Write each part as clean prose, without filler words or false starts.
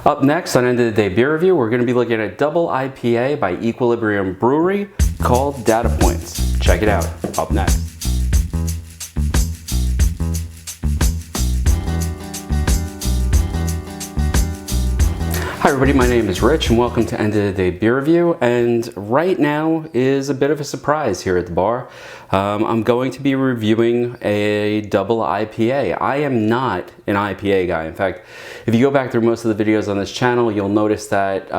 Up next on End of the Day Beer Review, we're going to be looking at double IPA by Equilibrium Brewery called Data Points. Check it out. Up next. Hi everybody, my name is Rich and welcome to End of the Day Beer Review, and right now is a bit of a surprise here at the bar. I'm going to be reviewing a double IPA. I am not an IPA guy. In fact, if you go back through most of the videos on this channel, you'll notice that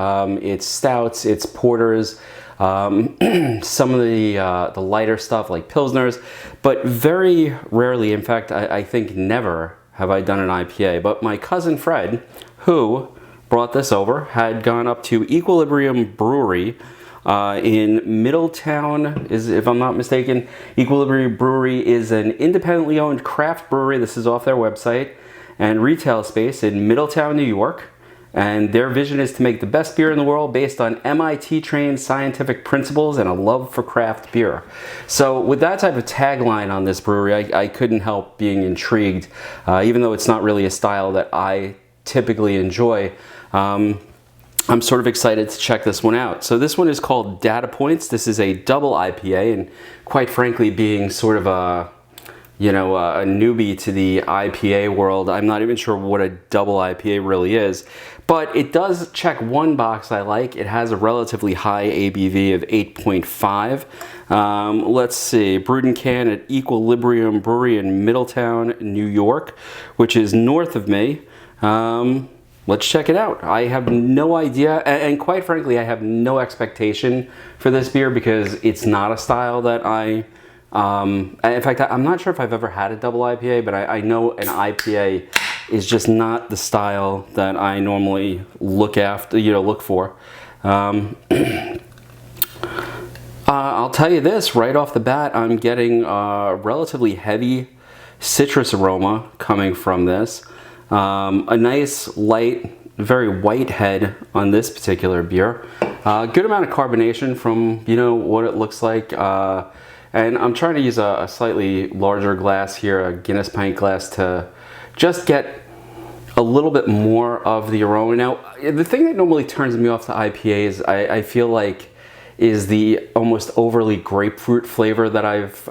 it's stouts, it's porters, some of the lighter stuff like pilsners, but very rarely, in fact, I think never have I done an IPA. But my cousin Fred, who brought this over, had gone up to Equilibrium Brewery in Middletown, if I'm not mistaken. Equilibrium Brewery is an independently owned craft brewery. This is off their website, and retail space in Middletown, New York. And their vision is to make the best beer in the world based on MIT-trained scientific principles and a love for craft beer. So with that type of tagline on this brewery, I couldn't help being intrigued, even though it's not really a style that I typically enjoy. I'm sort of excited to check this one out. So this one is called Data Points. This is a double IPA, and quite frankly, being sort of a newbie to the IPA world, I'm not even sure what a double IPA really is, but it does check one box I like. It has a relatively high ABV of 8.5. Let's see, brewed and canned at Equilibrium Brewery in Middletown, New York, which is north of me. Let's check it out. I have no idea, and quite frankly, I have no expectation for this beer because it's not a style that in fact, I'm not sure if I've ever had a double IPA, but I know an IPA is just not the style that I normally look for. I'll tell you this, right off the bat, I'm getting a relatively heavy citrus aroma coming from this. A nice, light, very white head on this particular beer. Good amount of carbonation from, what it looks like. And I'm trying to use a slightly larger glass here, a Guinness pint glass, to just get a little bit more of the aroma. Now, the thing that normally turns me off to IPAs, I feel like, is the almost overly grapefruit flavor that I've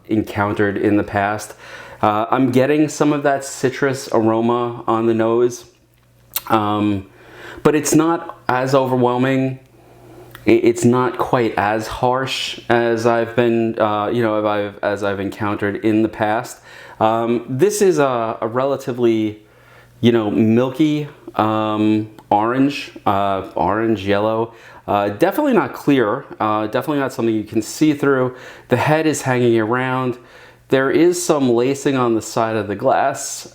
encountered in the past. I'm getting some of that citrus aroma on the nose, but it's not as overwhelming. It's not quite as harsh as I've been, as I've encountered in the past. This is a relatively, milky orange, yellow. Definitely not clear. Definitely not something you can see through. The head is hanging around. There is some lacing on the side of the glass, which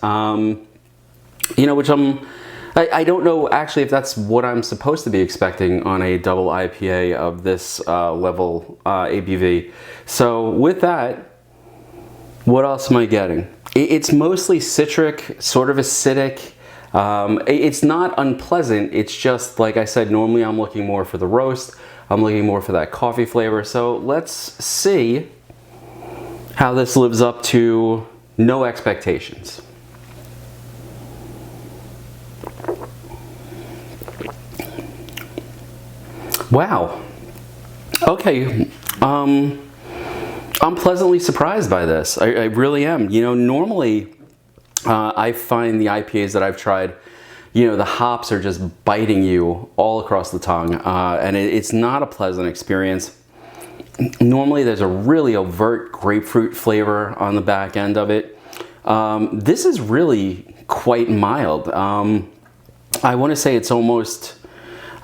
I don't know actually if that's what I'm supposed to be expecting on a double IPA of this level ABV. So with that, what else am I getting? It's mostly citric, sort of acidic. It's not unpleasant. It's just, like I said, normally I'm looking more for the roast. I'm looking more for that coffee flavor. So let's see how this lives up to no expectations. Wow. Okay. I'm pleasantly surprised by this. I really am. Normally I find the IPAs that I've tried, the hops are just biting you all across the tongue, and it's not a pleasant experience. Normally there's a really overt grapefruit flavor on the back end of it. This is really quite mild. I want to say it's almost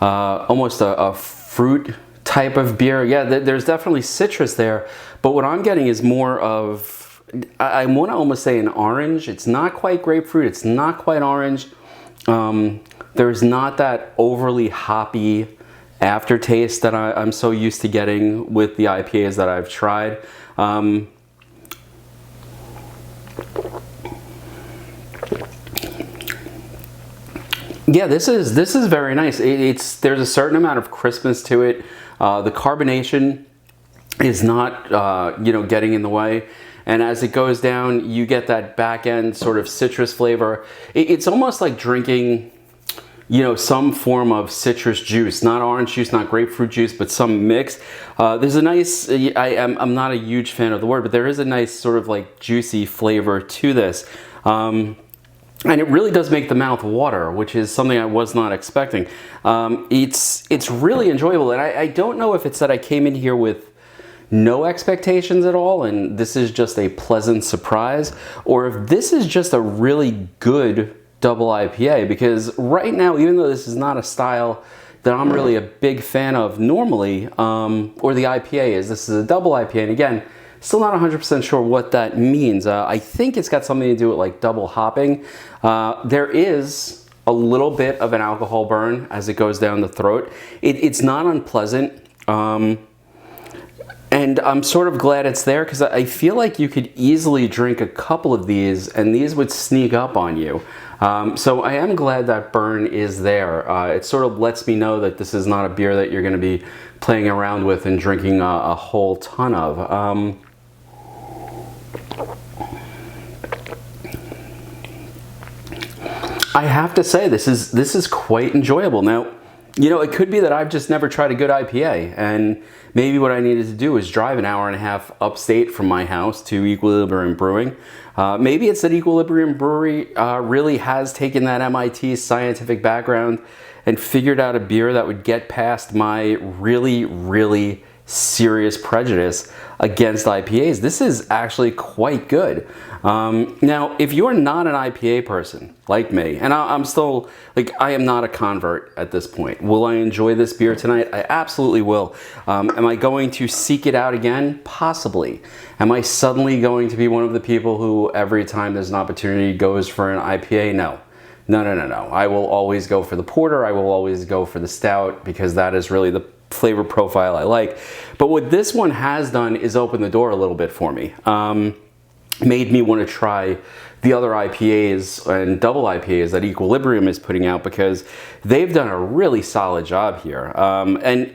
a fruit type of beer. Yeah, there's definitely citrus there, but what I'm getting is more of, I want to almost say an orange. It's not quite grapefruit. It's not quite orange. There's not that overly hoppy aftertaste that I'm so used to getting with the IPAs that I've tried. Yeah, this is very nice. There's a certain amount of crispness to it. The carbonation is not getting in the way, and as it goes down, you get that back end sort of citrus flavor. It's almost like drinking you know, some form of citrus juice, not orange juice, not grapefruit juice, but some mix. There's a nice, I'm not a huge fan of the word, but there is a nice sort of like juicy flavor to this. And it really does make the mouth water, which is something I was not expecting. It's really enjoyable, and I don't know if it's that I came in here with no expectations at all, and this is just a pleasant surprise, or if this is just a really good double IPA, because right now, even though this is not a style that I'm really a big fan of normally, or the IPA is, this is a double IPA, and again, still not 100% sure what that means. I think it's got something to do with like double hopping. There is a little bit of an alcohol burn as it goes down the throat. It's not unpleasant. And I'm sort of glad it's there, because I feel like you could easily drink a couple of these and these would sneak up on you. So I am glad that burn is there. It sort of lets me know that this is not a beer that you're going to be playing around with and drinking a whole ton of. I have to say, this is quite enjoyable. Now, you know, it could be that I've just never tried a good IPA, and maybe what I needed to do is drive an hour and a half upstate from my house to Equilibrium Brewing. Maybe it's that Equilibrium Brewery really has taken that MIT scientific background and figured out a beer that would get past my really, really serious prejudice against IPAs. This is actually quite good. Now, if you're not an IPA person like me, and I'm still, like, I am not a convert at this point. Will I enjoy this beer tonight? I absolutely will. Am I going to seek it out again? Possibly. Am I suddenly going to be one of the people who every time there's an opportunity goes for an IPA? No. No. I will always go for the porter. I will always go for the stout, because that is really the flavor profile I like. But what this one has done is open the door a little bit for me. Made me want to try the other IPAs and double IPAs that Equilibrium is putting out, because they've done a really solid job here. And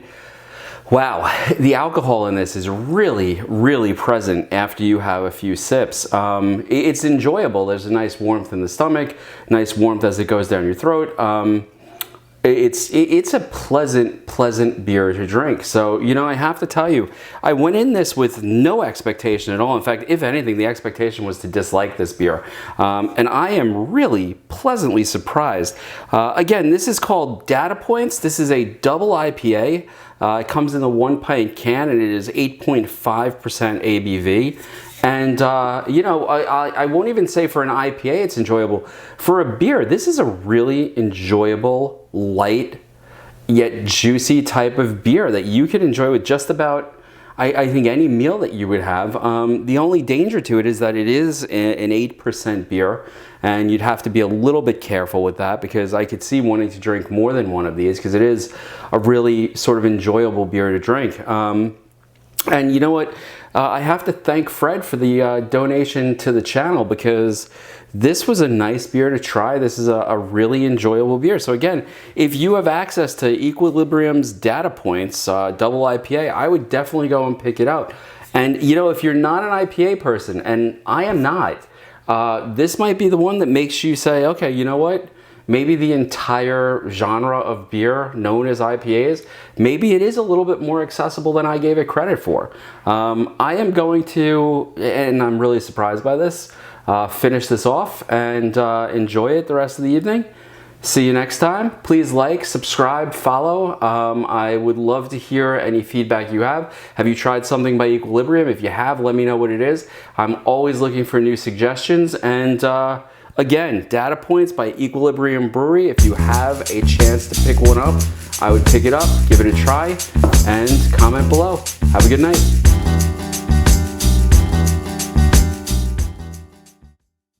wow, the alcohol in this is really, really present after you have a few sips. It's enjoyable. There's a nice warmth in the stomach, nice warmth as it goes down your throat. It's a pleasant beer to drink. So, you know, I have to tell you, I went in this with no expectation at all. In fact, if anything, the expectation was to dislike this beer. And I am really pleasantly surprised. Again, this is called Data Points. This is a double IPA. It comes in a 1 pint can, and it is 8.5% ABV. And, you know, I won't even say for an IPA it's enjoyable. For a beer, this is a really enjoyable, light, yet juicy type of beer that you could enjoy with just about, I think, any meal that you would have. The only danger to it is that it is an 8% beer, and you'd have to be a little bit careful with that, because I could see wanting to drink more than one of these, because it is a really sort of enjoyable beer to drink. And you know what? I have to thank Fred for the donation to the channel, because this was a nice beer to try. This is a really enjoyable beer. So again, if you have access to Equilibrium's Data Points double IPA, I would definitely go and pick it out. And you know, if you're not an IPA person, and I am not, this might be the one that makes you say, okay, you know what? Maybe the entire genre of beer known as IPAs, maybe it is a little bit more accessible than I gave it credit for. I am going to, and I'm really surprised by this, finish this off and enjoy it the rest of the evening. See you next time. Please like, subscribe, follow. I would love to hear any feedback you have. Have you tried something by Equilibrium? If you have, let me know what it is. I'm always looking for new suggestions. And again, Data Points by Equilibrium Brewery. If you have a chance to pick one up, I would pick it up, give it a try, and comment below. Have a good night.